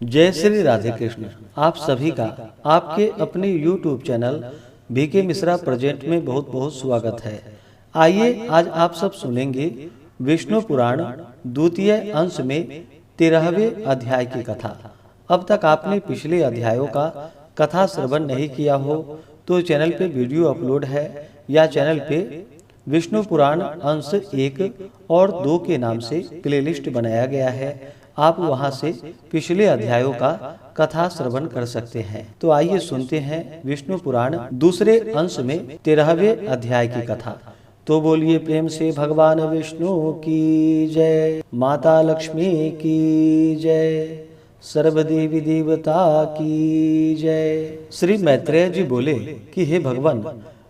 जय श्री राधे कृष्ण। आप सभी का आपके अपने YouTube channel BK Mishra present में बहुत बहुत स्वागत है। आइए आज आप सब सुनेंगे विष्णु पुराण द्वितीय अंश में 13वें अध्याय की कथा। अब तक आपने पिछले अध्यायों का कथा श्रवण नहीं किया हो तो चैनल पे वीडियो अपलोड है या चैनल पे विष्णु पुराण अंश 1 और 2 के नाम से प्लेलिस्ट बनाया गया है। आप वहां से पिछले अध्यायों का कथा श्रवण कर सकते हैं। तो आइए सुनते हैं विष्णु पुराण दूसरे अंश में 13वें अध्याय की कथा। तो बोलिए प्रेम से भगवान विष्णु की जय, माता लक्ष्मी की जय, सर्वदेवी देवता की जय। श्री मैत्रेय जी बोले कि हे भगवान,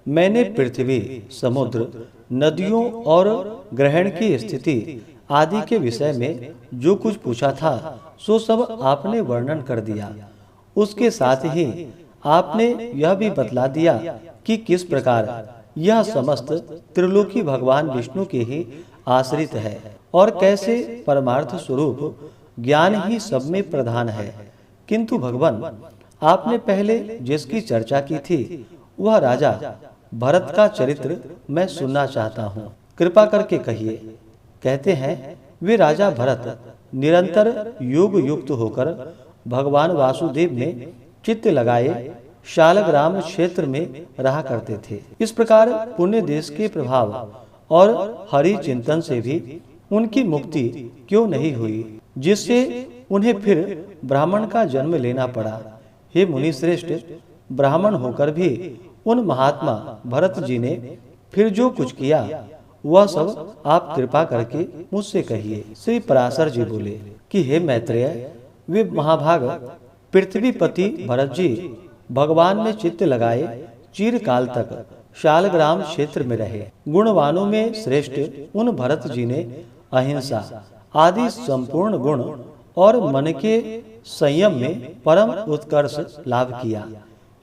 मैंने पृथ्वी, समुद्र, नदियों और ग्रहण की स्थिति आदि के विषय में जो कुछ पूछा था सो सब आपने वर्णन कर दिया। उसके साथ ही आपने यह भी बतला दिया कि किस प्रकार यह समस्त त्रिलोकी भगवान विष्णु के ही आश्रित है और कैसे परमार्थ स्वरूप ज्ञान ही सब में प्रधान है। किंतु भगवान, आपने पहले जिसकी चर्चा की थी वह राजा भरत का चरित्र मैं सुनना चाहता हूँ। कृपा करके कहिए। कहते हैं वे राजा भरत निरंतर योग युक्त होकर भगवान वासुदेव में चित्त लगाए शालग्राम क्षेत्र में रहा करते थे। इस प्रकार पुण्य देश के प्रभाव और हरि चिंतन से भी उनकी मुक्ति क्यों नहीं हुई, जिससे उन्हें फिर ब्राह्मण का जन्म लेना पड़ा। हे मुनि श्रेष्ठ, ब्राह्मण होकर भी उन महात्मा भरत जी ने फिर जो कुछ किया वह सब आप कृपा करके मुझसे कहिए। श्री पराशर जी बोले कि हे मैत्रेय, वे महाभाग पृथ्वीपति भरत जी भगवान में चित्त लगाए चिरकाल तक शालग्राम क्षेत्र में रहे। गुणवानों में श्रेष्ठ उन भरत जी ने अहिंसा आदि संपूर्ण गुण और मन के संयम में परम उत्कर्ष लाभ किया।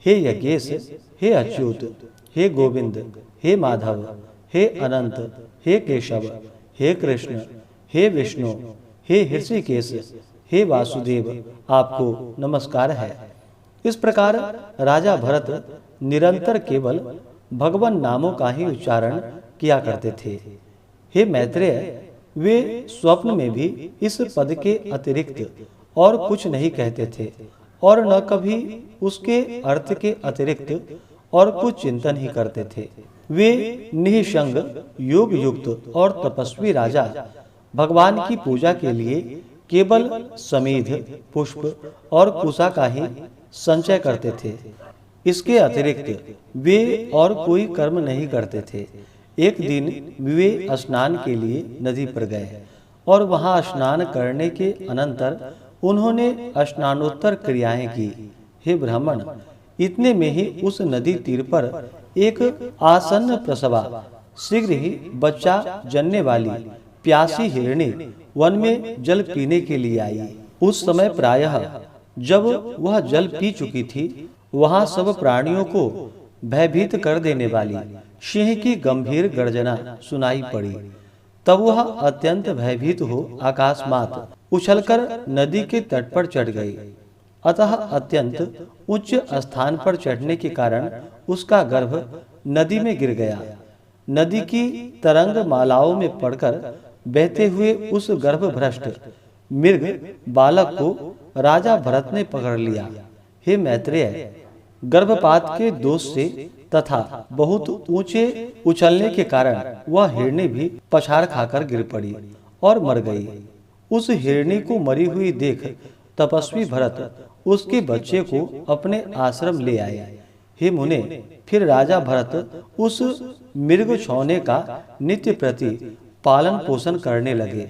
हे यज्ञेश, हे अच्युत, हे गोविंद, हे माधव, हे अनंत, हे केशव, हे कृष्ण, हे विष्णु, हे हृषिकेश, हे वासुदेव, आपको नमस्कार है। इस प्रकार राजा भरत निरंतर केवल भगवान नामों का ही उच्चारण किया करते थे। हे मैत्रेय, वे स्वप्न में भी इस पद के अतिरिक्त और कुछ नहीं कहते थे और न कभी उसके अर्थ के अतिरिक्त और कुछ चिंतन ही करते थे। वे निःसंग योग युक्त और तपस्वी राजा भगवान की पूजा के लिए केवल समीध, पुष्प और कुशा का ही संचय करते थे। इसके अतिरिक्त वे और कोई कर्म नहीं करते थे। एक दिन वे स्नान के लिए नदी पर गए और वहां स्नान करने के अनंतर उन्होंने स्नानोत्तर क्रियाएं की। हे ब्राह्मण, इतने में ही उस नदी तीर पर एक आसन्न प्रसवा शीघ्र ही बच्चा जनने वाली प्यासी हिरणी वन में जल पीने के लिए आई। उस समय प्रायः जब वह जल पी चुकी थी, वहां सब प्राणियों को भयभीत कर देने वाली सिंह की गंभीर गर्जना सुनाई पड़ी। तब वह अत्यंत भयभीत हो आकाशमात उछलकर नदी के तट पर चढ़ गई। अतः अत्यंत उच्च स्थान पर चढ़ने के कारण उसका गर्भ नदी में गिर गया। नदी की तरंग मालाओं में पड़कर बहते हुए उस गर्भभ्रष्ट मृग बालक को राजा भरत ने पकड़ लिया। हे मैत्रेय, गर्भपात के दोष से तथा बहुत ऊंचे उछलने के कारण वह हिरणी भी पछाड़ खाकर गिर पड़ी और मर गई। उस हिरणी को मरी हुई देख तपस्वी भरत उसके बच्चे को अपने आश्रम ले आए। हे मुने, फिर राजा भरत उस मृग छौने का नित्य प्रति पालन पोषण करने लगे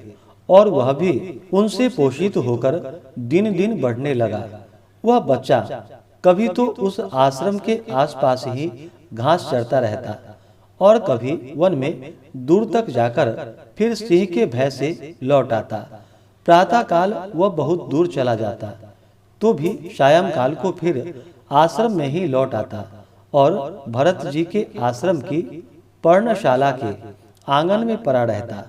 और वह भी उनसे पोषित होकर दिन दिन बढ़ने लगा। वह बच्चा कभी तो उस आश्रम के आसपास ही घास चरता रहता और कभी वन में दूर तक जाकर फिर सिंह के भय से लौट आता। प्रातः काल वह बहुत दूर चला जाता तो भी सायं काल को फिर आश्रम में ही लौट आता और भरत जी के आश्रम की पर्णशाला के आंगन में पड़ा रहता।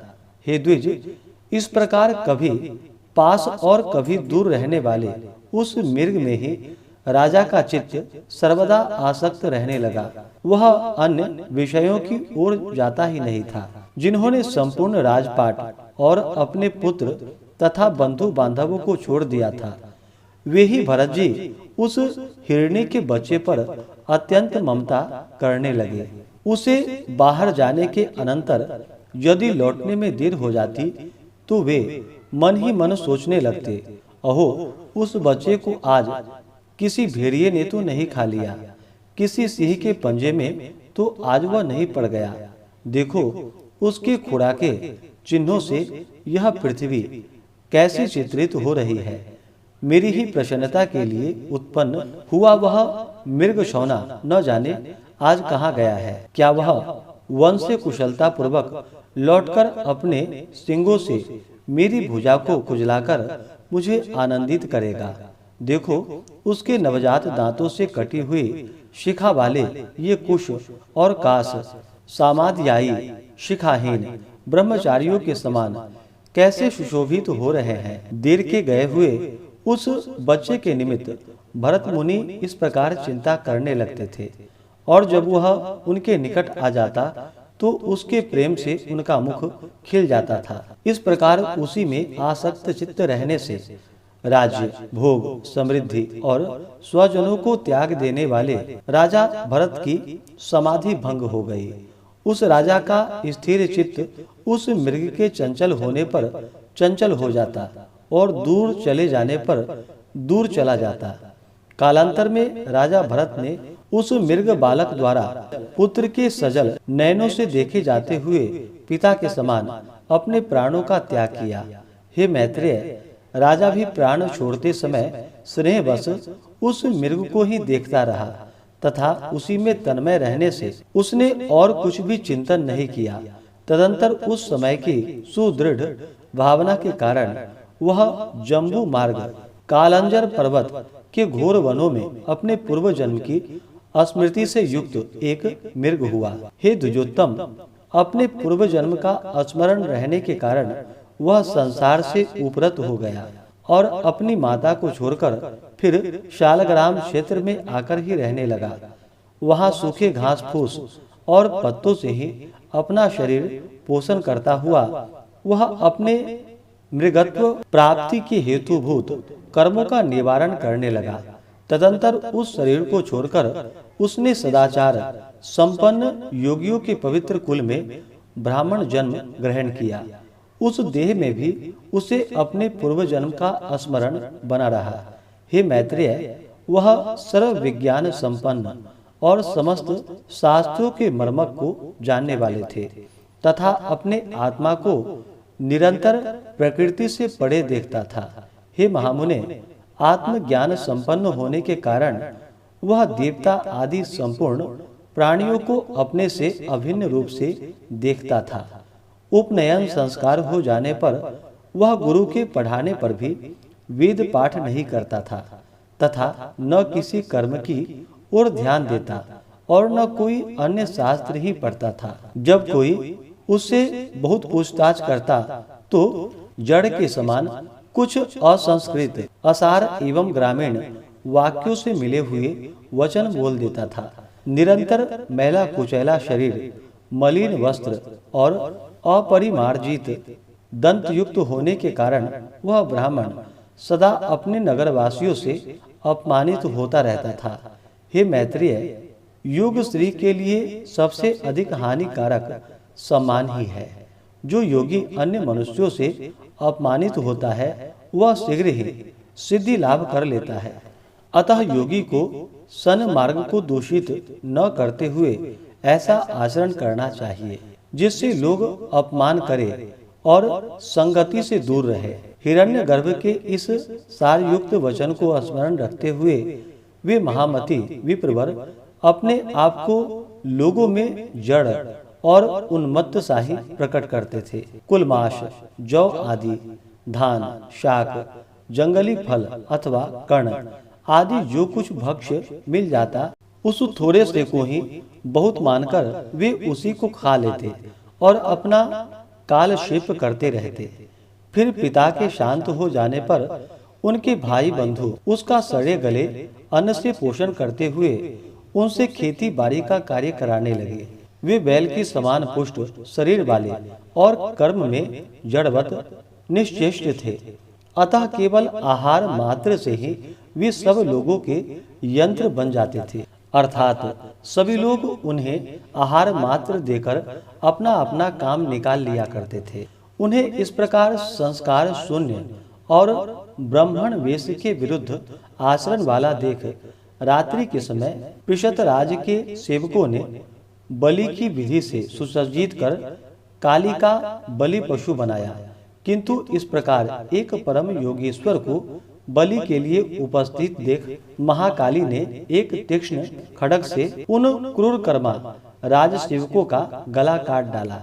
हे द्विज, इस प्रकार कभी पास और कभी दूर रहने वाले उस मृग में ही राजा का चित्त सर्वदा आसक्त रहने लगा। वह अन्य विषयों की ओर जाता ही नहीं था। जिन्होंने संपूर्ण राजपाट और अपने पुत्र तथा बंधु बांधवों को छोड़ दिया था, वे ही भरत जी उस हिरणी के बच्चे पर अत्यंत ममता करने लगे। उसे बाहर जाने के अनंतर यदि लौटने में देर हो जाती तो वे मन ही मन सोचने लगते, अहो उस बच्चे को आज किसी भेड़िए ने तो नहीं खा लिया, किसी सिंह के पंजे में तो आज वह नहीं पड़ गया। देखो उसके खुराके चिन्हों से यह पृथ्वी कैसी चित्रित हो रही है। मेरी ही प्रसन्नता के लिए उत्पन्न हुआ वह मृग शौना न जाने आज कहाँ गया है। क्या वह वन से कुशलता पूर्वक लौटकर अपने सिंगों से मेरी भुजा को कुचलाकर मुझे आनंदित करेगा। देखो उसके नवजात दांतों से कटी हुई शिखा वाले ये कुश और कास सामाध्यायी शिखाहीन ब्रह्मचारियों के समान कैसे सुशोभित हो रहे हैं। देर के गए हुए उस बच्चे के निमित्त भरत मुनि इस प्रकार चिंता करने लगते थे, और जब वह उनके निकट आ जाता तो उसके प्रेम से उनका मुख खिल जाता था। इस प्रकार उसी में आसक्त चित्त रहने से राज्य, भोग, समृद्धि और स्वजनों को त्याग देने वाले राजा भरत की समाधि भंग हो गई। उस राजा का स्थिर चित्त उस मृग के चंचल होने पर चंचल हो जाता और दूर चले जाने पर दूर चला जाता। कालांतर में राजा भरत ने उस मृग बालक द्वारा पुत्र के सजल नयनों से देखे जाते हुए पिता के समान अपने प्राणों का त्याग किया। हे मैत्रेय, राजा भी प्राण छोड़ते समय स्नेहवश उस मृग को ही देखता रहा तथा उसी में तन्मय रहने से उसने और कुछ भी चिंतन नहीं किया। तदंतर उस समय की सुदृढ़ भावना के कारण वह जम्बू मार्ग कालंजर पर्वत के घोर वनों में अपने पूर्व जन्म की स्मृति से युक्त एक मृग हुआ। हे द्विजोत्तम, अपने पूर्व जन्म का स्मरण रहने के कारण वह संसार से उपरत हो गया और अपनी माता को छोड़कर फिर शालग्राम क्षेत्र में आकर ही रहने लगा। वहाँ सूखे घास फूस और पत्तों से ही अपना शरीर पोषण करता हुआ वह अपने मृगत्व प्राप्ति के हेतुभूत कर्मों का निवारण करने लगा। तदंतर उस शरीर को छोड़कर उसने सदाचार संपन्न योगियों के पवित्र कुल में ब्राह्मण जन्म ग्रहण किया। उस देह में भी उसे अपने पूर्व जन्म का स्मरण बना रहा। हे मैत्रेय, वह सर्व विज्ञान संपन्न और समस्त शास्त्रों के मर्मक को जानने वाले थे तथा अपने आत्मा को निरंतर प्रकृति से परे देखता था। हे महामुने, आत्मज्ञान संपन्न होने के कारण वह देवता आदि संपूर्ण प्राणियों को अपने से अभिन्न रूप से देखता था। उपनयन संस्कार हो जाने पर वह गुरु के पढ़ाने पर भी वेद पाठ नहीं करता था तथा न किसी कर्म की ओर ध्यान देता और न कोई अन्य शास्त्र ही पढ़ता था। जब कोई उससे बहुत पूछताछ करता तो जड़ के समान कुछ असंस्कृत असार एवं ग्रामीण वाक्यों से मिले हुए वचन बोल देता था। निरंतर मैला कुचैला शरीर, मलिन वस्त्र और अपरिमार्जित दंत युक्त होने के कारण वह ब्राह्मण सदा अपने नगरवासियों से अपमानित होता रहता था। हे मैत्रेय, योग स्त्री के लिए सबसे अधिक हानिकारक सम्मान ही है। जो योगी अन्य मनुष्यों से अपमानित होता है वह शीघ्र ही सिद्धि लाभ कर लेता है। अतः योगी को सन मार्ग को दूषित न करते हुए ऐसा आचरण करना चाहिए जिससे लोग अपमान करें और संगति से दूर रहे। हिरण्यगर्भ के इस सारयुक्त वचन को स्मरण रखते हुए वे महामति विप्रवर अपने आप को लोगों में जड़ और उन्मत्त शाही प्रकट करते थे। कुलमाश, जौ आदि, धान, शाक, जंगली फल अथवा कर्ण आदि जो कुछ भक्ष्य मिल जाता उस थोड़े से को ही बहुत मानकर वे उसी को खा लेते और अपना कालक्षेप करते रहते। फिर पिता के शांत हो जाने पर उनके भाई बंधु उसका सड़े गले अन्न से पोषण करते हुए उनसे खेती बाड़ी का कार्य कराने लगे। वे बैल की समान पुष्ट शरीर वाले और कर्म में जड़वत निश्चेष्ट थे। अतः केवल आहार मात्र से ही वे सब लोगों के यंत्र बन जाते थे, अर्थात सभी लोग उन्हें आहार मात्र देकर अपना अपना काम निकाल लिया करते थे। उन्हें इस प्रकार संस्कार शून्य और ब्राह्मण वेश के विरुद्ध आचरण वाला देख रात्रि के समय पृषतराज के सेवकों ने बलि की विधि से सुसज्जित कर काली का बलि पशु बनाया। किंतु इस प्रकार एक परम योगेश्वर को बलि के लिए उपस्थित देख महाकाली ने एक तीक्ष्ण खड्ग से उन क्रूर कर्मा राज सेवकों का गला काट डाला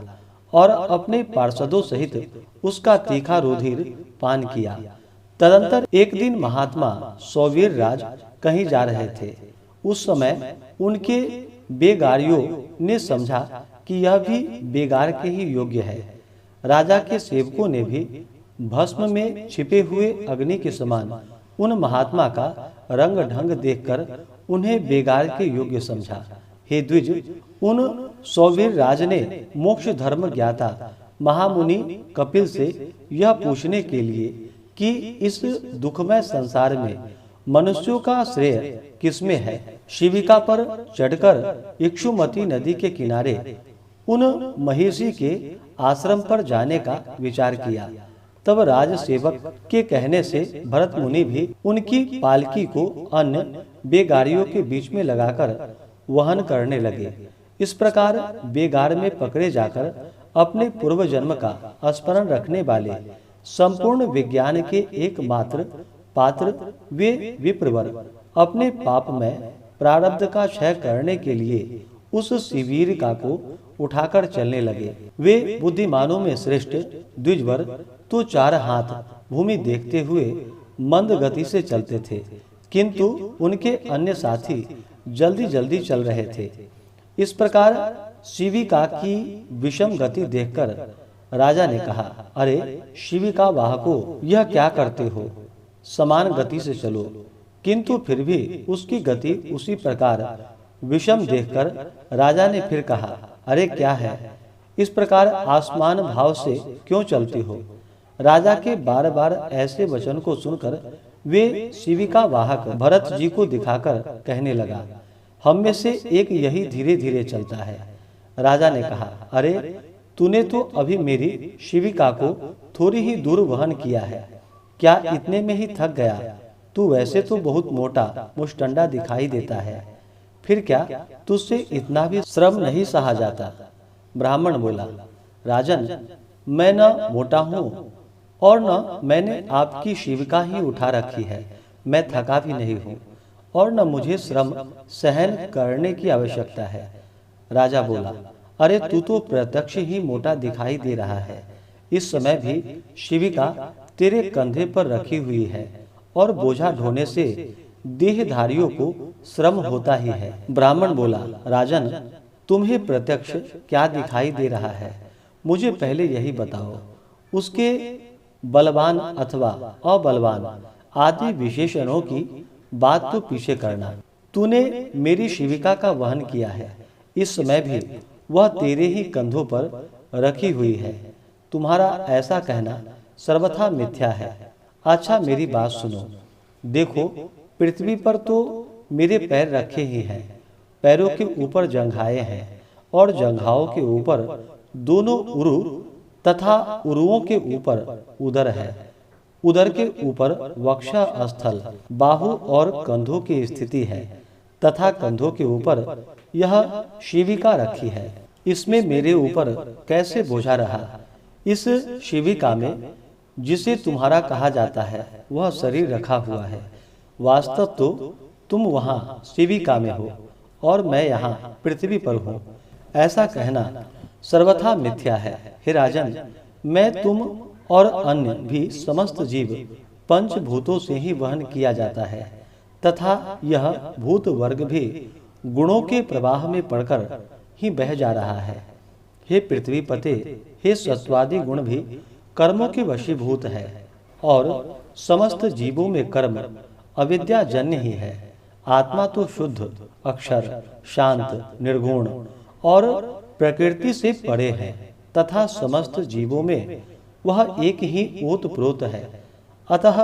और अपने पार्षदों सहित उसका तीखा रुधिर पान किया। तदंतर एक दिन महात्मा सौवीर राज कहीं जा रहे थे। उस समय उनके बेगारियों ने समझा कि यह भी बेगार के ही योग्य है। राजा के सेवकों ने भी भस्म में छिपे हुए अग्नि के समान उन महात्मा का रंग ढंग देखकर उन्हें बेगार के योग्य समझा। हे द्विज, उन सौवीर राज ने मोक्ष धर्म ज्ञाता महामुनि कपिल से यह पूछने के लिए कि इस दुखमय संसार में मनुष्यों का श्रेय किसमें है, शिविका पर चढ़कर इक्षुमती नदी के किनारे उन महिषी के आश्रम पर जाने का विचार किया। तब राज सेवक के कहने से भरत मुनि भी उनकी पालकी को अन्य बेगारियों के बीच में लगाकर वहन करने लगे। इस प्रकार बेगार में पकड़े जाकर अपने पूर्व जन्म का स्मरण रखने वाले संपूर्ण विज्ञान के एकमात्र पात्र वे विप्रवर अपने पाप में प्रारब्ध का क्षय करने के लिए उस शिविरिका को उठाकर चलने लगे। वे बुद्धिमानों में श्रेष्ठ द्विजवर तो 4 हाथ भूमि देखते हुए मंद गति से चलते थे, किंतु उनके अन्य साथी जल्दी जल्दी चल रहे थे। इस प्रकार शिविका की विषम गति देखकर राजा ने कहा, अरे शिविका वाहको, यह क्या करते हो? समान गति से चलो। किंतु फिर भी उसकी गति उसी प्रकार विषम देखकर राजा ने फिर कहा, अरे क्या है, इस प्रकार आसमान भाव से क्यों चलती हो? राजा के बार बार ऐसे वचन को सुनकर वे शिविका वाहक भरत जी को दिखाकर कहने लगा, हम में से एक यही धीरे धीरे चलता है। राजा ने कहा, अरे तूने तो अभी मेरी शिविका को थोड़ी ही दूर वहन किया है, क्या इतने में ही थक गया? तू वैसे तो बहुत मोटा मुष्टंडा दिखाई देता है, फिर क्या तुझसे इतना भी श्रम नहीं सहा जाता? ब्राह्मण बोला, राजन, मैं न मोटा हूँ और न मैंने आपकी शिविका ही उठा रखी है, मैं थका भी नहीं हूँ और न मुझे श्रम सहन करने की आवश्यकता है। राजा बोला, अरे तू तो प्रत्यक्ष ही मोटा दिखाई दे रहा है। इस समय भी शिविका तेरे कंधे पर रखी हुई है और बोझा ढोने से देहधारियों को श्रम होता ही है। ब्राह्मण बोला, राजन, तुम्हें प्रत्यक्ष क्या दिखाई दे रहा है, मुझे पहले यही बताओ। उसके बलवान अथवा अबलवान आदि विशेषणों की बात तो पीछे करना। तूने मेरी शिविका का वहन किया है, इस समय भी वह तेरे ही कंधों पर रखी हुई है। तुम्हारा ऐसा कहना सर्वथा मिथ्या है। अच्छा मेरी बात सुनो, देखो पृथ्वी पर तो मेरे पैर रखे ही हैं, पैरों के ऊपर जंघाएं हैं और जंघाओं के ऊपर दोनों उरु तथा उरुओं के ऊपर उदर है। उदर के ऊपर वक्षा स्थल, बाहु और कंधों की स्थिति है तथा कंधों के ऊपर यह शिविका रखी है। इसमें मेरे ऊपर कैसे बोझा रहा? इस शिविका में जिसे तुम्हारा कहा जाता है वह शरीर रखा हुआ है। वास्तव तो तुम वहाँ शिविका में हो और मैं यहाँ पृथ्वी पर हूँ। ऐसा कहना सर्वथा मिथ्या है। हे राजन, मैं, तुम और अन्य भी समस्त जीव पंचभूतों से ही वहन किया जाता है तथा यह भूत वर्ग भी गुणों के प्रवाह में पड़कर ही बह जा रहा है। हे पृथ्वी पते, हे सत्वादि गुण भी कर्मों के वशीभूत है और समस्त जीवों में कर्म अविद्याजन्य ही है। आत्मा तो शुद्ध, अक्षर, शांत, निर्गुण और प्रकृति से परे है तथा समस्त जीवों में वह एक ही ओतप्रोत है। अतः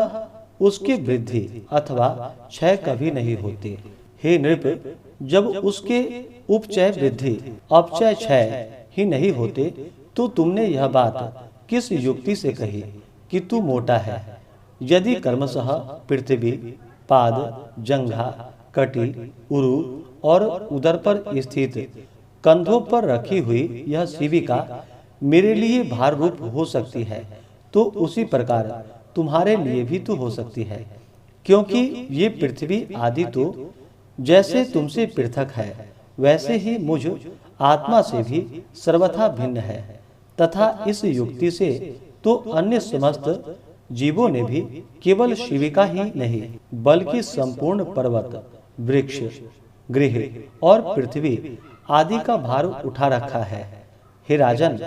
उसकी वृद्धि अथवा क्षय कभी नहीं होती। हे नृप, जब उसके उपचय वृद्धि अपचय क्षय ही नहीं होते तो तुमने यह बात किस युक्ति से कही कि तू मोटा है? यदि कर्मशः पृथ्वी, पाद, जंघा, कटी, उरु और उदर पर स्थित कंधों पर रखी हुई यह शिविका मेरे लिए भार रूप हो सकती है, तो उसी प्रकार तुम्हारे लिए भी तो हो सकती है, क्योंकि ये पृथ्वी आदि तो जैसे तुमसे पृथक है वैसे ही मुझ आत्मा से भी सर्वथा भिन्न है। तथा इस युक्ति से तो अन्य समस्त जीवों ने भी केवल शिविका ही नहीं बल्कि संपूर्ण पर्वत, वृक्ष, गृह और पृथ्वी आदि का भार उठा रखा है। हे राजन,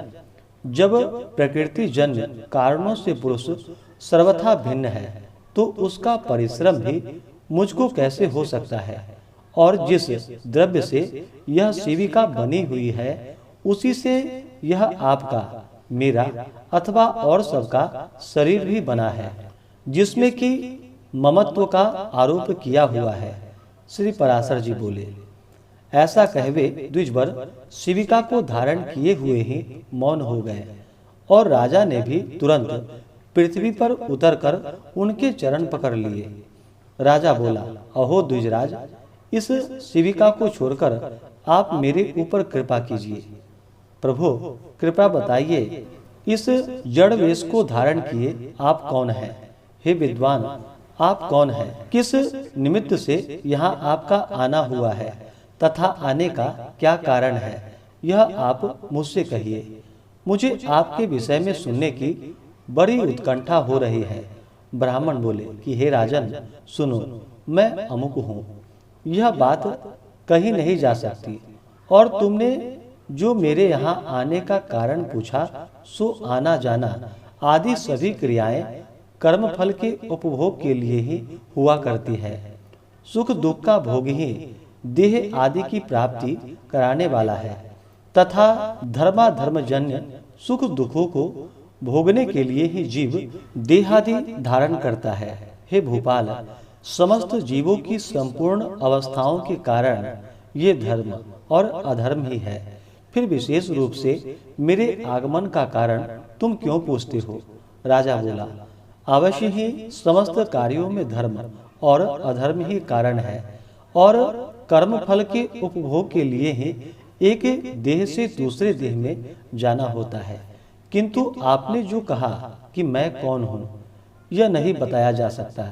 जब प्रकृति जन्य कारणों से पुरुष सर्वथा भिन्न है तो उसका परिश्रम भी मुझको कैसे हो सकता है? और जिस द्रव्य से यह शिविका बनी हुई है उसी से यह आपका, मेरा अथवा और सबका शरीर भी बना है, जिसमें कि ममत्व का आरोप किया हुआ है। श्री पराशर जी बोले, ऐसा कहवे द्विजवर शिविका को धारण किए हुए ही मौन हो गए और राजा ने भी तुरंत पृथ्वी पर उतरकर उनके चरण पकड़ लिए। राजा बोला, अहो द्विजराज, इस शिविका को छोड़कर आप मेरे ऊपर कृपा कीजिए। प्रभु, कृपा बताइए, इस जड़ वेश को धारण किए आप कौन हैं? हे विद्वान, आप कौन हैं? किस निमित्त से यहाँ आपका आना हुआ है तथा आने का क्या कारण है, यह आप मुझसे कहिए। मुझे आपके विषय में सुनने की बड़ी उत्कंठा हो रही है। ब्राह्मण बोले कि हे राजन, सुनो, मैं अमुक हूँ, यह बात कही नहीं जा सकती, और तुमने जो मेरे यहाँ आने का कारण पूछा सो आना जाना आदि सभी क्रियाएं कर्मफल के उपभोग के लिए ही हुआ करती है। सुख दुख का भोग ही देह आदि की प्राप्ति कराने वाला है तथा धर्माधर्मजन्य सुख दुखों को भोगने के लिए ही जीव देहादि धारण करता है। हे भूपाल, समस्त जीवों की संपूर्ण अवस्थाओं के कारण ये धर्म और अधर्म ही है। फिर विशेष रूप से मेरे आगमन का कारण तुम क्यों पूछते हो? राजा बोला, अवश्य ही समस्त कार्यों में धर्म और अधर्म ही कारण है, और कर्म फल के उपभोग के लिए ही एक देह से दूसरे देह में जाना होता है। किंतु आपने जो कहा कि मैं कौन हूँ, यह नहीं बताया जा सकता।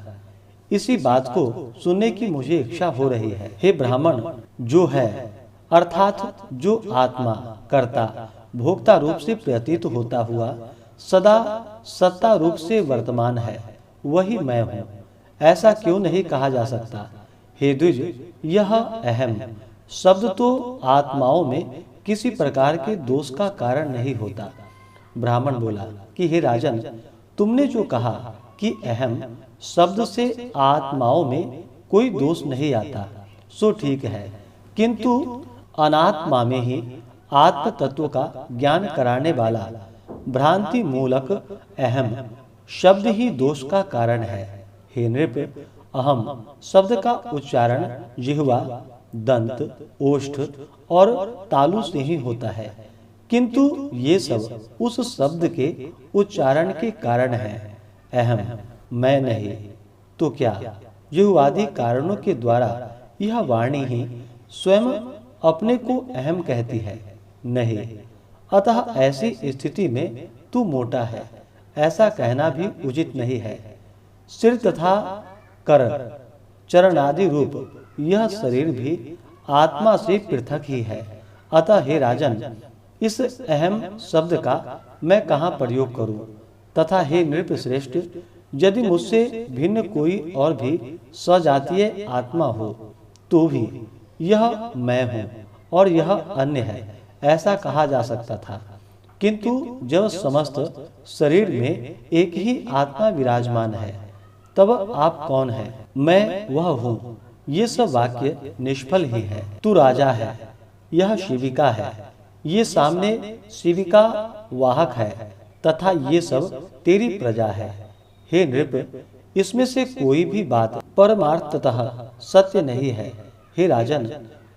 इसी बात को सुनने की मुझे इच्छा हो रही है। हे ब्राह्मण, जो है अर्थात जो आत्मा, कर्ता, भोक्ता रूप से प्रतीत होता हुआ सदा सत्ता रूप से वर्तमान है, वही मैं हूँ, ऐसा क्यों नहीं कहा जा सकता? हे द्विज, यह अहम शब्द तो आत्माओं में किसी प्रकार के दोष का कारण नहीं होता। ब्राह्मण बोला कि हे राजन, तुमने जो कहा कि अहम शब्द से आत्माओं में कोई दोष नहीं आता, सो ठीक है, किंतु अनात्मा में ही आत्म तत्व का ज्ञान कराने वाला भ्रांति मूलक अहम शब्द ही दोष का कारण है। हे नृप, अहम शब्द का उच्चारण जिह्वा, दंत, ओष्ठ और तालु से ही होता है, किंतु ये सब उस शब्द के उच्चारण के कारण है, अहम मैं नहीं। तो क्या जिह्वादि कारणों के द्वारा यह वाणी ही स्वयं अपने को अहम कहती है? नहीं। अतः ऐसी स्थिति में तू मोटा है, ऐसा कहना भी उचित नहीं है। सिर तथा कर, चरणादि रूप यह शरीर भी आत्मा से पृथक ही है। अतः हे राजन, इस अहम शब्द का मैं कहाँ प्रयोग करूं? तथा हे नृप श्रेष्ठ, यदि मुझसे भिन्न कोई और भी सजातीय आत्मा हो तो भी यह मैं हूँ और यह अन्य है, ऐसा कहा जा सकता था, किंतु जब समस्त शरीर में एक ही आत्मा विराजमान है, तब आप कौन हैं? मैं वह हूँ। ये सब वाक्य निष्फल ही है। तू राजा है, यह शिविका है, ये सामने शिविका वाहक है, तथा ये सब तेरी प्रजा है। हे नृप, इसमें से कोई भी बात परमार्थतः सत्य नहीं है। हे राजन,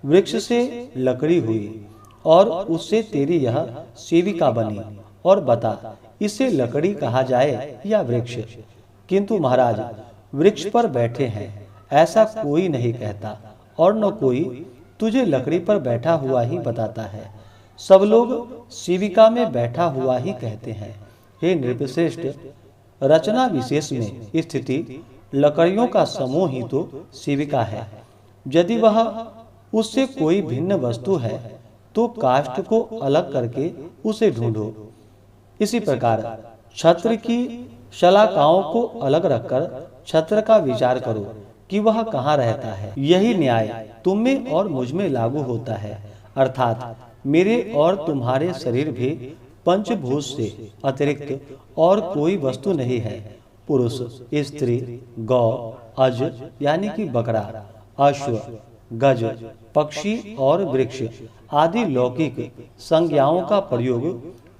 वृक्ष से लकड़ी हुई और उससे तेरी यह सेविका बनी, और बता, इसे लकड़ी कहा जाए या वृक्ष? किंतु महाराज, वृक्ष पर बैठे हैं ऐसा कोई नहीं कहता, और न कोई तुझे लकड़ी पर बैठा हुआ ही बताता है। सब लोग सेविका में बैठा हुआ ही कहते हैं। हे नृपश्रेष्ठ, रचना विशेष में स्थिति लकड़ियों का समूह ही तो सेविका है। यदि वह उससे कोई भिन्न वस्तु है तो काष्ठ को अलग करके उसे ढूंढो। इसी प्रकार छत्र की शलाकाओं को अलग रखकर छत्र का विचार करो कि वह कहाँ रहता है। यही न्याय तुम में और मुझ में लागू होता है, अर्थात मेरे और तुम्हारे शरीर भी पंचभूत से अतिरिक्त और कोई वस्तु नहीं है। पुरुष, स्त्री, गौ, अज यानी कि बकरा, अश्व, गज, पक्षी और वृक्ष आदि लौकिक संज्ञाओं का प्रयोग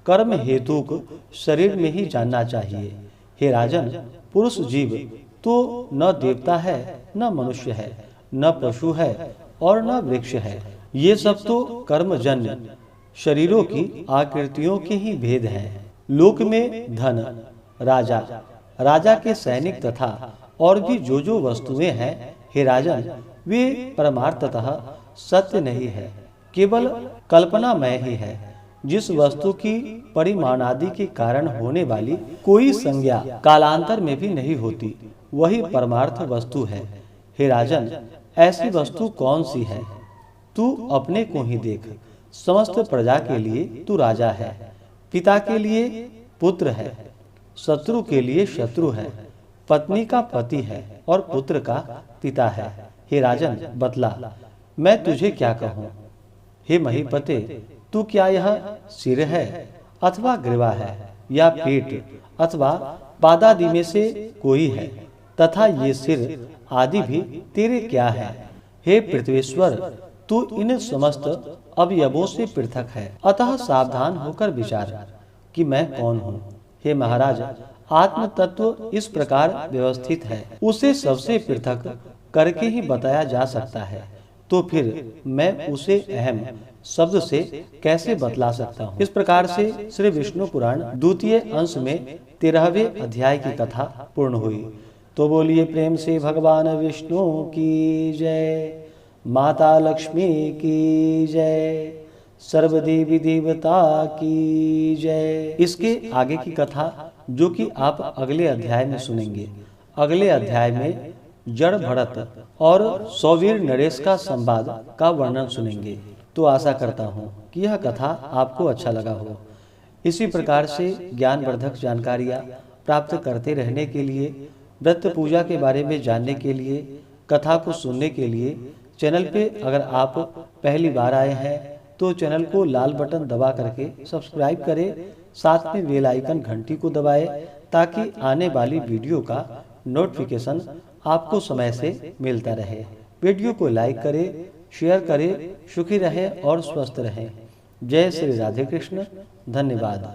कर्म हेतुक शरीर में ही जानना चाहिए। हे राजन, पुरुष जीव तो न देवता है, न मनुष्य है, न पशु है और न वृक्ष है। ये सब तो कर्मजन्य शरीरों की आकृतियों के ही भेद हैं। लोक में धन, राजा, राजा के सैनिक तथा और भी जो वस्तुएं हैं, हे राजन, वे परमार्थतः सत्य नहीं है, केवल कल्पनामय ही है। जिस वस्तु की परिमाणादि के कारण होने वाली कोई संज्ञा कालांतर में भी नहीं होती, वही परमार्थ वस्तु है। हे राजन, ऐसी वस्तु कौन सी है? तू अपने को ही देख। समस्त प्रजा के लिए तू राजा है, पिता के लिए पुत्र है, शत्रु के लिए शत्रु है, पत्नी का पति है और पुत्र का पिता है। हे राजन, बतला, मैं तुझे क्या कहूँ? हे महीपते, तू क्या यह सिर है अथवा ग्रीवा है, या पेट अथवा पादादि में से कोई है, तथा ये सिर आदि भी तेरे क्या है? हे पृथ्वीश्वर, तू इन समस्त अवयवों से पृथक है, अतः सावधान होकर विचार कि मैं कौन हूँ। हे महाराज, आत्म तत्व इस प्रकार व्यवस्थित है, उसे सबसे पृथक करके ही बताया जा सकता है, तो फिर मैं उसे अहम शब्द से कैसे बतला सकता हूँ? इस प्रकार से श्री विष्णु पुराण द्वितीय अंश में 13वें अध्याय की कथा पूर्ण हुई। तो बोलिए प्रेम से भगवान विष्णु की जय, माता लक्ष्मी की जय, सर्वदेवी देवता की जय। इसके आगे की कथा जो कि आप अगले अध्याय में सुनेंगे। अगले अध्याय में जड़ भरत और सौवीर नरेश का संवाद का वर्णन सुनेंगे। तो आशा करता हूँ कि यह कथा आपको अच्छा लगा हो। इसी प्रकार से ज्ञानवर्धक जानकारियाँ प्राप्त करते रहने के लिए, व्रत पूजा के बारे में जानने के लिए, कथा को सुनने के लिए चैनल पे अगर आप पहली बार आए हैं तो चैनल को लाल बटन दबा करके सब्सक्राइब करें, साथ में बेल आइकन घंटी को दबाएं ताकि आने वाली वीडियो का नोटिफिकेशन आपको समय से मिलता रहे। वीडियो को लाइक करें, शेयर करें। सुखी रहें और स्वस्थ रहें। जय श्री राधे कृष्ण। धन्यवाद।